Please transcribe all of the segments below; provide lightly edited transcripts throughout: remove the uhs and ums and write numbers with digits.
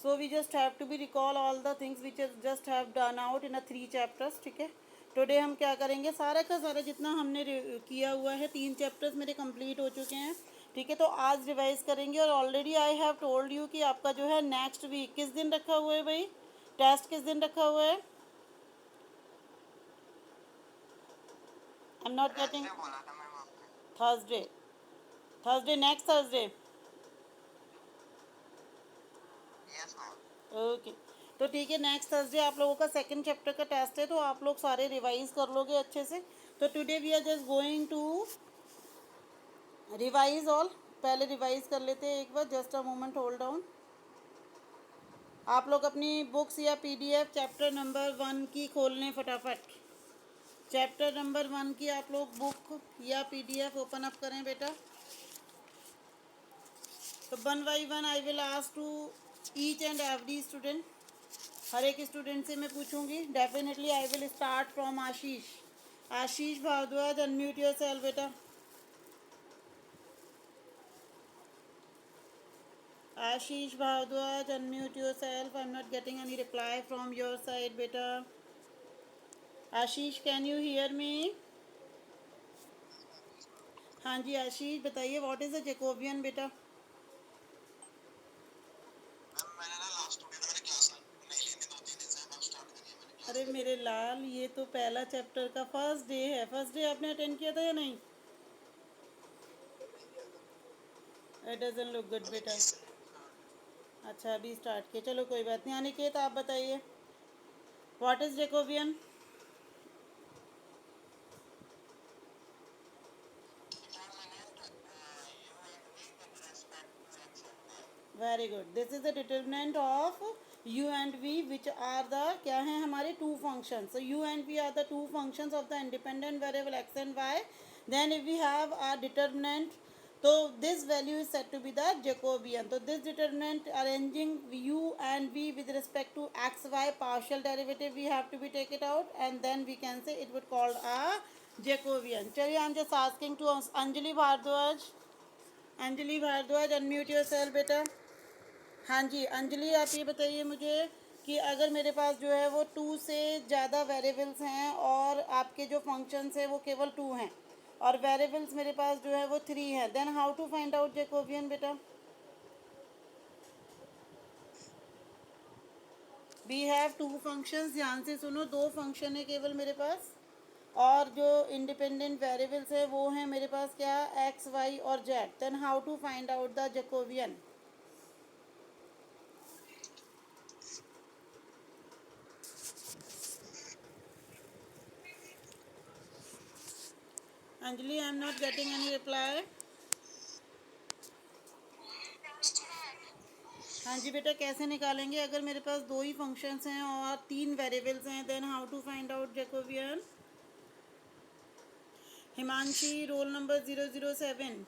So we just have to be recall all the things which is just have done out in a 3 chapters. ठीक है, today हम क्या करेंगे, सारा का सारा जितना हमने किया हुआ है, 3 चैप्टर्स मेरे कंप्लीट हो चुके हैं. ठीक है, तो आज रिवाइज करेंगे. और already I have told you कि आपका जो है नेक्स्ट वीक किस दिन रखा हुआ है भाई, टेस्ट किस दिन रखा हुआ है. आई am not getting. Thursday. Thursday, next Thursday. Okay, तो ठीक है, नेक्स्ट थर्सडे आप लोगों का सेकंड चैप्टर का टेस्ट है, तो आप लोग सारे रिवाइज कर लोगे अच्छे से. तो today we are just going to revise all. पहले रिवाइज कर लेते हैं एक बार. Just a moment, hold down. आप लोग अपनी बुक्स या पीडीएफ चैप्टर नंबर 1 की खोल लें फटाफट. चैप्टर नंबर 1 की आप लोग बुक या पीडीएफ ओपन अप करें बेटा. तो 1 by 1 I will ask to each and every student. हर एक स्टूडेंट से मैं पूछूंगी. Definitely I will start from Ashish. Ashish Bhardwaj, unmute your self बेटा. Ashish Bhardwaj, unmute your self. I am not getting any reply from your side बेटा. Ashish, can you hear me? हाँ जी आशीष, बताइए व्हाट इज द जैकोबियन बेटा. अरे मेरे लाल, ये तो पहला चैप्टर का फर्स्ट डे है. फर्स्ट डे आपने अटेंड किया था या नहीं? इट डजंट लुक गुड बेटा. अच्छा, अभी स्टार्ट किया, चलो कोई बात नहीं. अनिकेत आप बताइए what is Jacobian. Very good. This is the determinant of u and v which are the, क्या हैं हमारे, two function. So u and v are the two functions of the independent variable x and y. Then if we have are determinant, तो this value is set to be the Jacobian. तो this determinant arranging u and v with respect to x y partial derivative we have to be take it out and then we can say it would called a Jacobian. चलिए, I am just asking to Anjali Bhardwaj. Anjali Bhardwaj, unmute your self बेटा. हाँ जी अंजलि, आप ये बताइए मुझे कि अगर मेरे पास जो है वो 2 से ज़्यादा वेरिएबल्स हैं और आपके जो फंक्शंस हैं वो केवल 2 हैं और वेरिएबल्स मेरे पास जो है वो 3 हैं, then how to find out Jacobian बेटा. We have 2 functions. ध्यान से सुनो, 2 फंक्शन है केवल मेरे पास और जो इंडिपेंडेंट वेरिएबल्स है वो हैं मेरे पास क्या, एक्स वाई और Z. Then how to find out the Jacobian. Anjali, I am not getting any reply. हाँ जी बेटा, कैसे निकालेंगे अगर मेरे पास 2 ही फंक्शंस हैं और 3 वेरिएबल्स हैं, then how to find out Jacobian. Himanshi, roll number 007.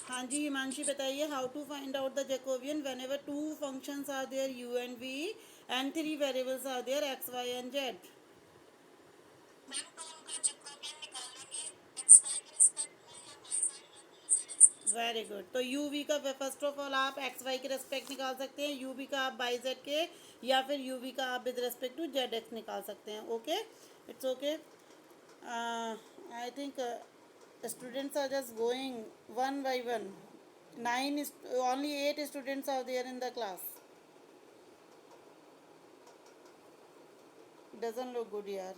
हाँ जी हिमांशी, बताइए how to find out the Jacobian whenever 2 functions are there u and v and 3 variables are there x y and z. Very good. तो U V का first of all आप X Y के respect निकाल सकते हैं, you V का आप by Z के, या फिर यू वी का आप with respect to Z X निकाल सकते हैं. Okay, it's okay. I think students are just going one by one. 9 is only 8 students are there in the class. Doesn't look good यार.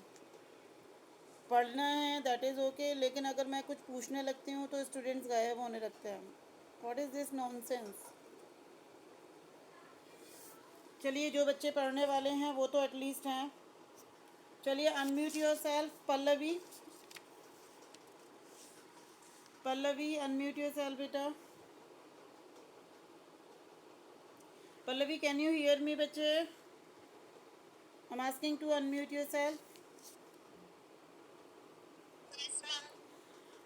पढ़ना है दैट इज़ ओके, लेकिन अगर मैं कुछ पूछने लगती हूँ तो स्टूडेंट्स गायब होने लगते हैं. What is this nonsense. चलिए, जो बच्चे पढ़ने वाले हैं वो तो एटलीस्ट हैं. चलिए, unmute your self. Pallavi, Pallavi unmute your self बेटा. Pallavi, can you hear me बच्चे? I am asking to unmute your self.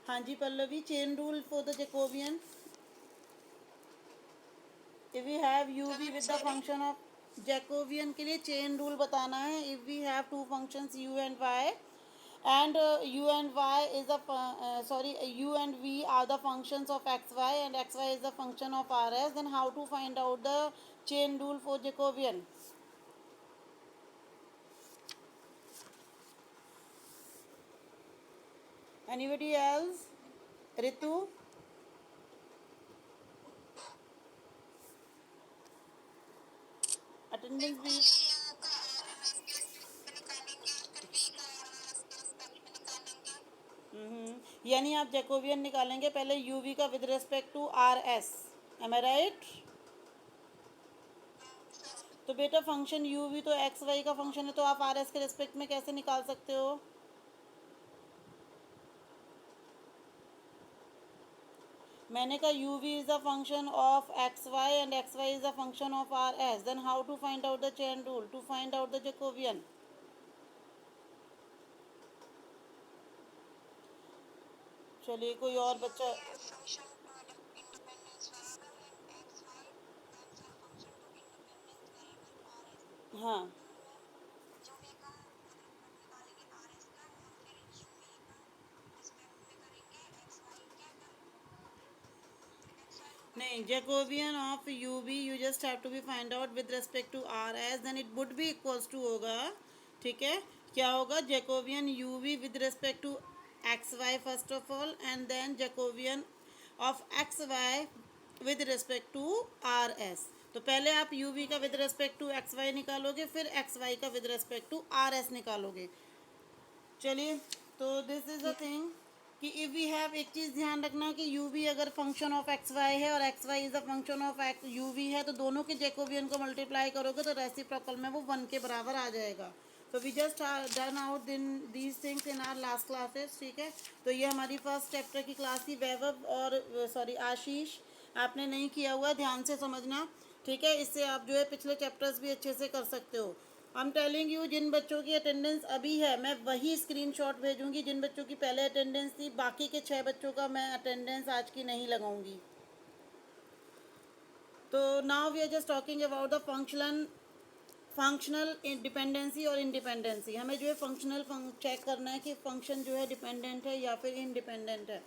हाँ जी Pallavi, chain rule for the Jacobian. If we have u v with the function of Jacobian के लिए chain rule बताना है. If we have 2 functions u and y and u and y is the u and v are the functions of xy, and xy is the function of rs. Then how to find out the chain rule for Jacobian? Anybody else? Ritu? Attendance भी. यानी आप Jacobian निकालेंगे पहले U V का with respect to R S. Am I right? तो बेटा function U V तो X Y का फंक्शन है, तो आप आर एस के रिस्पेक्ट में कैसे निकाल सकते हो? मैंने कहा U V is the function of X Y and X Y is the function of R S. Then how to find out the chain rule to find out the Jacobian? चलिए कोई और बच्चा. हाँ. नहीं, Jacobian of U V you just have to be find out with respect to R S. Then it would be equals to होगा. ठीक है, क्या होगा? Jacobian U v with respect to X Y first of all, and then Jacobian of X Y with respect to R S. तो पहले आप U V का with respect to X Y निकालोगे, फिर एक्स वाई का with respect to R S निकालोगे. चलिए, तो दिस इज द थिंग कि इफ़ वी हैव, एक चीज़ ध्यान रखना कि यू वी अगर फंक्शन ऑफ एक्स वाई है और X Y is a function of x you we है, तो दोनों के जैकोबियन को मल्टीप्लाई करोगे तो रेसिप्रोकल में वो 1 के बराबर आ जाएगा. तो we just done out then these things in our last classes. ठीक है, तो ये हमारी फर्स्ट चैप्टर की क्लास थी. वैभव और सॉरी आशीष, आपने नहीं किया हुआ, ध्यान से समझना. ठीक है, इससे आप जो है पिछले चैप्टर्स भी अच्छे से कर सकते हो. आई एम टेलिंग यू, जिन बच्चों की अटेंडेंस अभी है मैं वही स्क्रीनशॉट भेजूंगी जिन बच्चों की पहले अटेंडेंस थी. बाकी के 6 बच्चों का मैं अटेंडेंस आज की नहीं लगाऊंगी. तो now we are just talking about the functional dependency और इंडिपेंडेंसी. हमें जो है फंक्शनल चेक करना है कि फंक्शन जो है डिपेंडेंट है या फिर इंडिपेंडेंट है.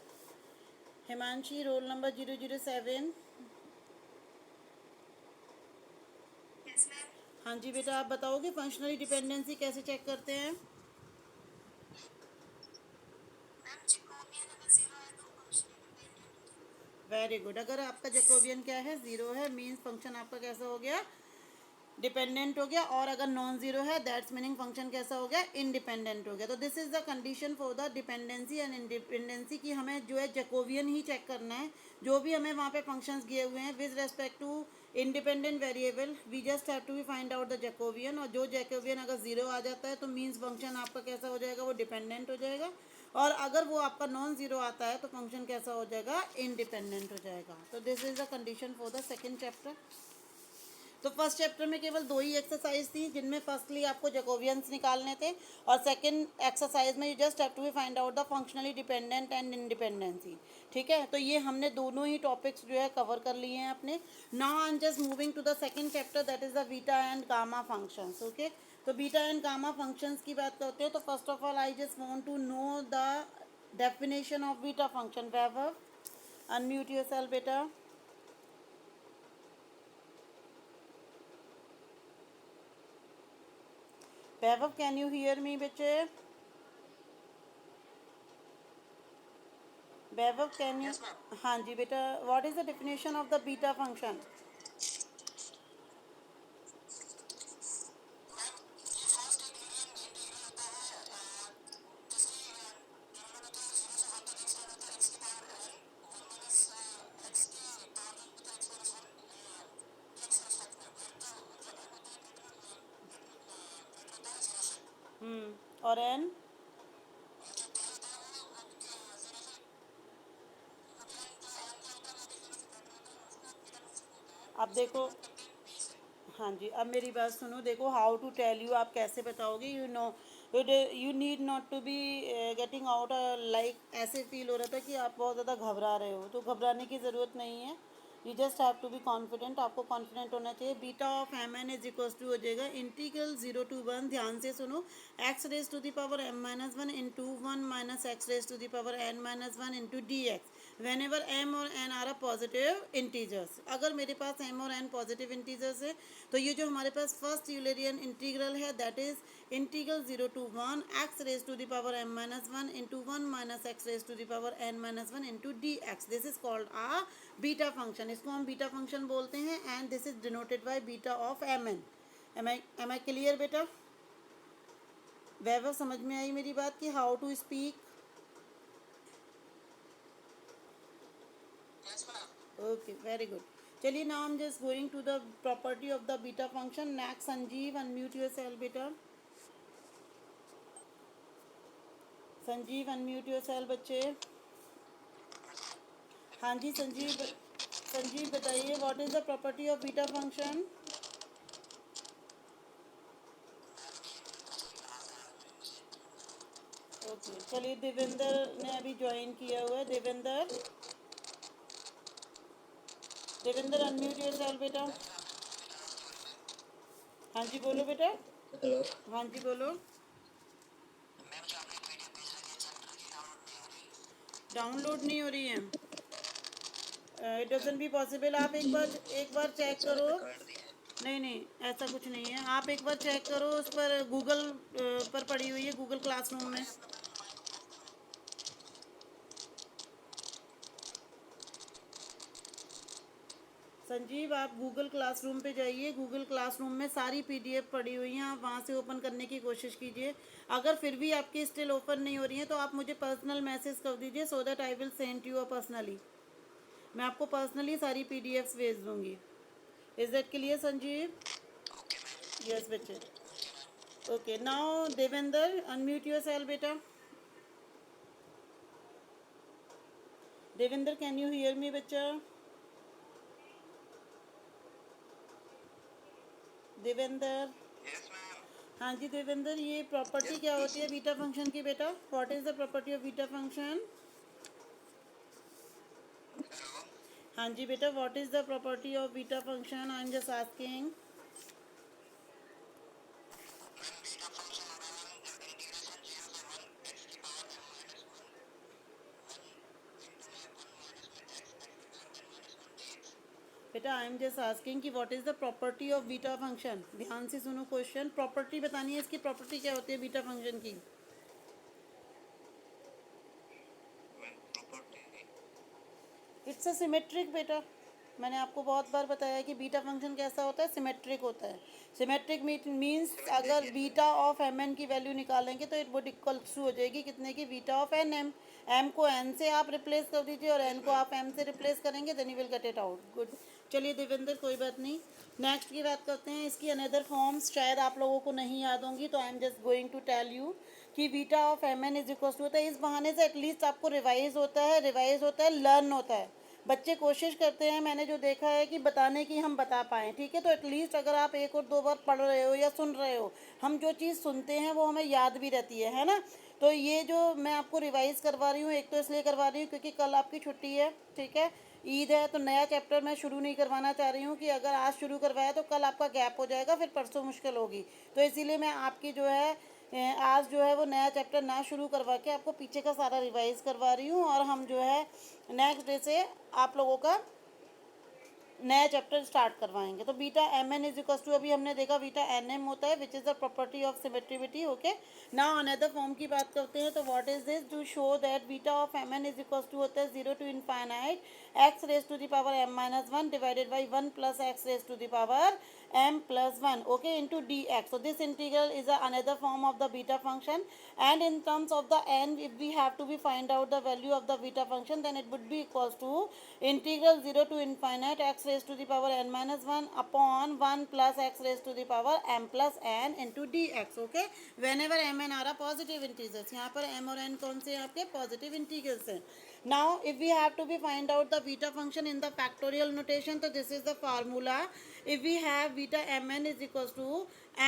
Himanshi, roll number 007. हाँ जी बेटा, आप बताओगे फंक्शनली डिपेंडेंसी कैसे चेक करते हैं? Very good. अगर आपका जैकोबियन क्या है? 0 है, मीन्स फंक्शन आपका कैसा हो गया? डिपेंडेंट हो गया. और अगर नॉन जीरो है दैट्स मीनिंग फंक्शन कैसा हो गया? इंडिपेंडेंट हो गया. तो this is the condition for the dependency and independency की हमें जो है जैकोबियन ही चेक करना है. जो भी हमें वहाँ पे फंक्शंस दिए हुए हैं with respect to independent variable, we just have to be find out the Jacobian. और जो जैकोबियन अगर 0 आ जाता है तो मीन्स फंक्शन आपका कैसा हो जाएगा? वो डिपेंडेंट हो जाएगा. और अगर वो आपका नॉन जीरो आता है तो फंक्शन कैसा हो जाएगा? इंडिपेंडेंट हो जाएगा. तो this is the condition for the second chapter. तो फर्स्ट चैप्टर में केवल 2 ही एक्सरसाइज थी जिनमें फर्स्टली आपको जैकोबियंस निकालने थे, और सेकंड एक्सरसाइज में you just have to find out the functionally dependent and independency. ठीक है, तो ये हमने दोनों ही टॉपिक्स जो है कवर कर लिए हैं अपने. Now I am just moving to the second chapter, that is the beta and gamma functions. Okay, तो बीटा एंड गामा फंक्शंस की बात करते हैं. तो first of all I just want to know the definition of beta function. Vaibhav, unmute yourself बेटा. Vaibhav, can you hear me बच्चे? Vaibhav, can you? हाँ जी बेटा, what is the definition of the beta function? और एन? अब देखो, हाँ जी, अब मेरी बात सुनो. देखो, हाउ टू टेल यू, आप कैसे बताओगे? You know, you need not to be getting out like, ऐसे फील हो रहा था कि आप बहुत ज़्यादा घबरा रहे हो. तो घबराने की ज़रूरत नहीं है. You just have to be confident, आपको कॉन्फिडेंट होना चाहिए। Beta of M N is equals to हो जाएगा इंटीग्रल 0 to 1, ध्यान से सुनो, X raise to the power m minus 1 into 1 minus X raise to the power n minus 1 into D X whenever M और N are positive integers. अगर मेरे पास m और n पॉजिटिव इंटीजर्स है तो ये जो हमारे पास फर्स्ट यूलरियन इंटीग्रल है that is integral 0 to 1 X raise to the power m minus 1 into 1 minus X raise to the power n minus 1 into D X. This is called a beta function, इसको हम beta function बोलते हैं and this is denoted by beta of M N. Am I clear बेटा? वैभव समझ में आई मेरी बात कि how to speak? Okay very good. चलिए now I am just going to the property of the beta function. Next Sanjeev, unmute yourself बेटा। Sanjeev unmute yourself बच्चे। हाँ जी संजीव, संजीव बताइए what is the property of beta function? Okay चलिए, देवेंद्र ने अभी join किया हुआ है। देवेंद्र, देवेंद्र अनम्यूट योरसेल्फ बेटा। हाँ जी बोलो बेटा। हेलो। हाँ जी बोलो। डाउनलोड नहीं हो रही है, इट डजंट बी पॉसिबल। आप एक बार चेक करो। नहीं नहीं, ऐसा कुछ नहीं है, आप एक बार चेक करो उस पर, गूगल पर पड़ी हुई है, गूगल क्लासरूम में। संजीव आप गूगल क्लासरूम पे जाइए, गूगल क्लासरूम में सारी पीडीएफ पड़ी हुई हैं, आप वहाँ से ओपन करने की कोशिश कीजिए। अगर फिर भी आपकी स्टिल ओपन नहीं हो रही है तो आप मुझे पर्सनल मैसेज कर दीजिए so that I will send you a personally. मैं आपको पर्सनली सारी पीडीएफ्स भेज दूँगी। Is that clear Sanjeev? Yes बच्चे। Okay now Devendra unmute your self बेटा। Devendra can you hear me बच्चा? देवेंद्र। हाँ जी देवेंद्र, ये प्रॉपर्टी क्या होती है बीटा फंक्शन की बेटा? What is the property of beta function? हाँ जी बेटा, what is the property of beta function? I am just asking. बेटा आई एम जस्ट आस्किंग कि what is the property of beta function. ध्यान से सुनो क्वेश्चन, प्रॉपर्टी बतानी है, इसकी प्रॉपर्टी क्या होती है बीटा फंक्शन की? इट्स अ सिमेट्रिक बेटा। मैंने आपको बहुत बार बताया कि बीटा फंक्शन कैसा होता है, सिमेट्रिक होता है। सिमेट्रिक मीन्स अगर बीटा ऑफ एम एन की वैल्यू निकालेंगे तो इट वुड इक्वल्स टू हो जाएगी कितने की? Beta of N M. M को एन से आप रिप्लेस कर दीजिए और एन को आप एम से रिप्लेस करेंगे, then you will get it out. Good. चलिए देवेंद्र कोई बात नहीं, नेक्स्ट की बात करते हैं। इसकी अनदर फॉर्म्स शायद आप लोगों को नहीं याद होंगी, तो I am just going to tell you कि beta of M N is equals to होता है। इस बहाने से एटलीस्ट आपको रिवाइज होता है, लर्न होता है। बच्चे कोशिश करते हैं, मैंने जो देखा है कि बताने की हम बता पाएँ, ठीक है? तो एटलीस्ट अगर आप एक और दो बार पढ़ रहे हो या सुन रहे हो, हम जो चीज़ सुनते हैं वो हमें याद भी रहती है ना? तो ये जो मैं आपको रिवाइज़ करवा रही हूँ, एक तो इसलिए करवा रही हूँ क्योंकि कल आपकी छुट्टी है, ठीक है? ईद है, तो नया चैप्टर मैं शुरू नहीं करवाना चाह रही हूँ कि अगर आज शुरू करवाया तो कल आपका गैप हो जाएगा, फिर परसों मुश्किल होगी। तो इसीलिए मैं आपकी जो है आज जो है वो नया चैप्टर ना शुरू करवा के आपको पीछे का सारा रिवाइज करवा रही हूँ, और हम जो है नेक्स्ट डे से आप लोगों का नया चैप्टर स्टार्ट करवाएंगे। तो beta M N is equal to, अभी हमने देखा बीटा एन एम होता है which is the property of symmetricity. Okay now another form की बात करते हैं। तो what is this? To show that beta of M N is equal to होता है 0 to infinite X raise to the power M minus 1 divided by 1 plus X raise to the power m plus 1, okay, into dx. So this integral is another form of the beta function, and in terms of the n, if we have to be find out the value of the beta function, then it would be equals to integral 0 to infinite x raised to the power n minus 1 upon 1 plus x raised to the power m plus n into dx. Okay, whenever m and r are positive integers, यहाँ पर m और n कौन से आपके positive integers हैं. Now if we have to be find out the beta function in the factorial notation, so this is the formula. If we have beta mn is equals to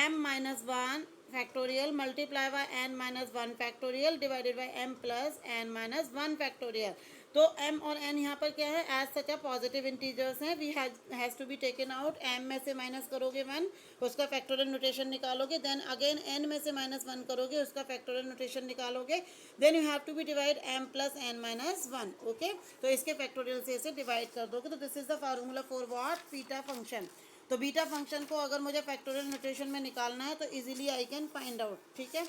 m minus 1 factorial multiply by n minus 1 factorial divided by m plus n minus 1 factorial. तो m और n यहाँ पर क्या है, as such a positive integers हैं, we has to be taken out. m में से minus करोगे 1, उसका फैक्टोरियल नोटेशन निकालोगे. देन अगेन n में से माइनस 1 करोगे, उसका फैक्टोरियल नोटेशन निकालोगे. Then you have to be divide m plus n minus 1. Okay, तो इसके फैक्टोरियल से इसे डिवाइड कर दोगे. तो this is the formula for what, beta function. तो बीटा फंक्शन को अगर मुझे फैक्टोरियल नोटेशन में निकालना है तो easily I can find out. ठीक है,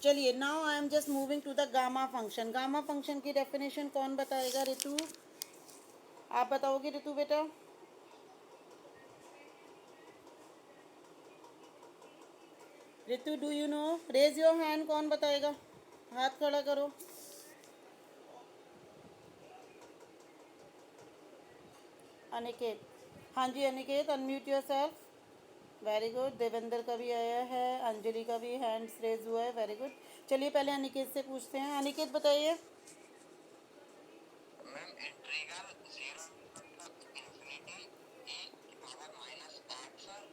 चलिए now I am just moving to the gamma function. Gamma function की डेफिनेशन कौन बताएगा? ऋतु, आप बताओगे ऋतु बेटा? Ritu do you know? Raise your hand, कौन बताएगा? हाथ खड़ा करो. अनिकेत, हाँ जी Aniket, unmute your self. Very good. Devendra का भी आया है, अंजलि का भी हैंड्स रेज हुआ है. Very good. चलिए पहले अनिकेत से पूछते हैं. अनिकेत बताइए.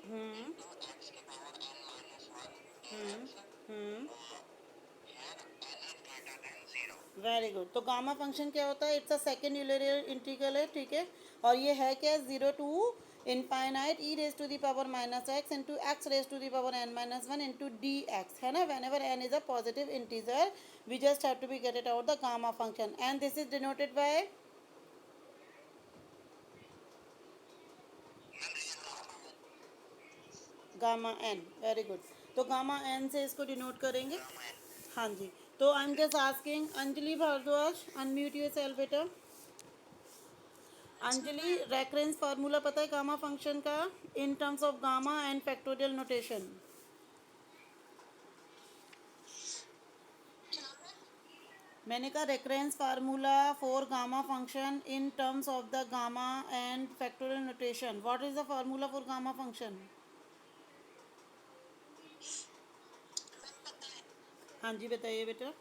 Hmm hmm hmm very good. तो गामा फंक्शन क्या होता है? It's a second Euler integral है. ठीक है, और ये है क्या? 0 to infinite e raise to the power minus X into X raise to the power n minus 1 into D X, है ना. Whenever n is a positive integer we just have to be get it out the gamma function, and this is denoted by gamma N. Very good. तो gamma N से इसको denote करेंगे. हाँ जी. तो I am just asking Anjali Bhardwaj, unmute your self बेटा. Anjali, reference formula पता है गामा फंक्शन का in terms of gamma and factorial notation? मैंने कहा reference formula for gamma function in terms of the gamma and factorial notation. What is the formula for gamma function? हाँ जी बताइए बेटा.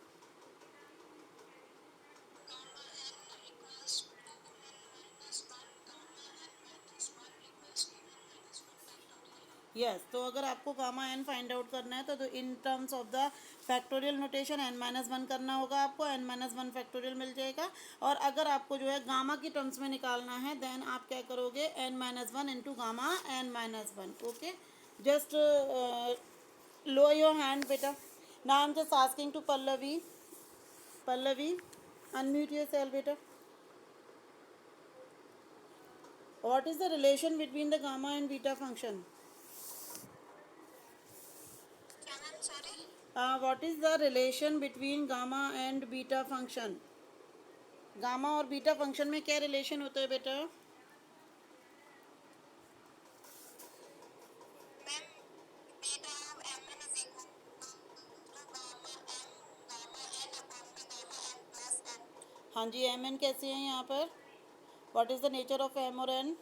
Yes, तो अगर आपको गामा एन फाइंड आउट करना है तो in terms of the factorial notation N minus 1 करना होगा आपको. एन माइनस 1 फैक्टोरियल मिल जाएगा. और अगर आपको जो है गामा की टर्म्स में निकालना है देन आप क्या करोगे? N minus 1 into gamma N minus 1. Okay, just low your hand बेटा. Now I am just asking to Pallavi. Pallavi, unmute your self बेटा. What is the relation between the gamma and beta function? What is the relation between gamma and beta function? Gamma और beta function में क्या relation होता है बेटा? हाँ जी, M N कैसे हैं यहाँ पर? What is the nature of M और एन?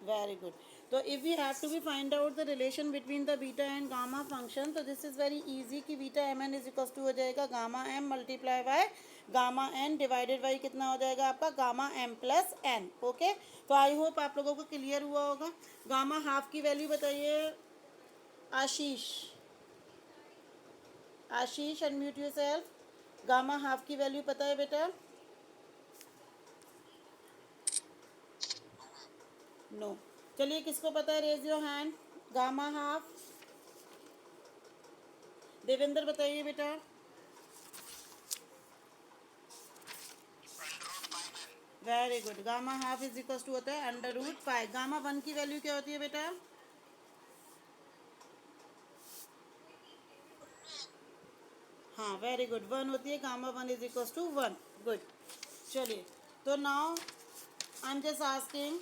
Very good. तो if we have to be find out the relation between the beta and gamma function, तो दिस इज़ वेरी इजी कि beta M N is equal to हो जाएगा gamma M multiply by gamma N divided by कितना हो जाएगा आपका? Gamma M plus N. Okay, तो I hope आप लोगों को क्लियर हुआ होगा. गामा हाफ की वैल्यू बताइए. Ashish, Ashish unmute your self. Gamma half की वैल्यू पता है बेटा? नो. चलिए किसको पता है? Raise your hand. Gamma half. Devendra बताइए बेटा. Very good. Gamma half is equal to होता है अंडर रूट 5. गामा 1 की वैल्यू क्या होती है बेटा? हाँ वेरी गुड, 1 होती है. Gamma 1 is equal to 1. Good. चलिए, तो now I am just asking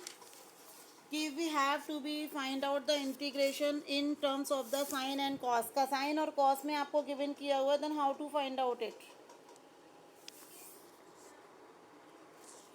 कि we have to be find out the integration in terms of the sine and cos. का साइन और कॉस में आपको गिवन किया हुआ है, then how to find out it?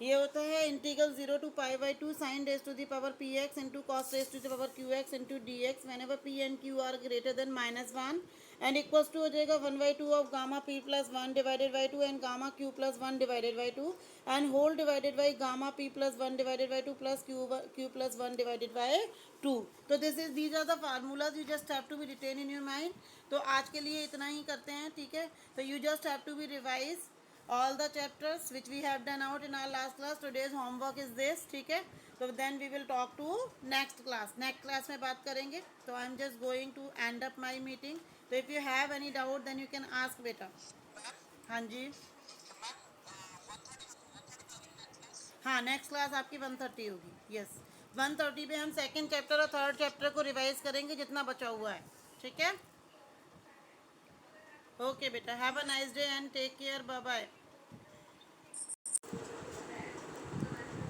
ये होता है integral 0 to pi by 2 sine raise to the power P X into cos raise to the power Q X into D X whenever P and Q are greater than -1 and equals to हो जाएगा 1/2 of gamma P plus 1 divided by 2 and gamma Q plus 1 divided by 2 and whole divided by gamma P plus 1 divided by 2 plus Q plus 1 divided by 2. तो these are the formulas you just have to be written in your mind. तो आज के लिए इतना ही करते हैं, ठीक है. तो you just have to be revise all the chapters which we have done out in our last class. Today's homework is this, ठीक है. So then we will talk to next class में बात करेंगे. So I am just going to end up my meeting. So if you have any doubt then you can ask बेटा. हाँ जी. हाँ, next class आपकी 1:30 होगी. यस, 1:30 पे हम सेकेंड चैप्टर और थर्ड चैप्टर को रिवाइज करेंगे जितना बचा हुआ है, ठीक है. ओके बेटा, have a nice day and take care. Bye bye.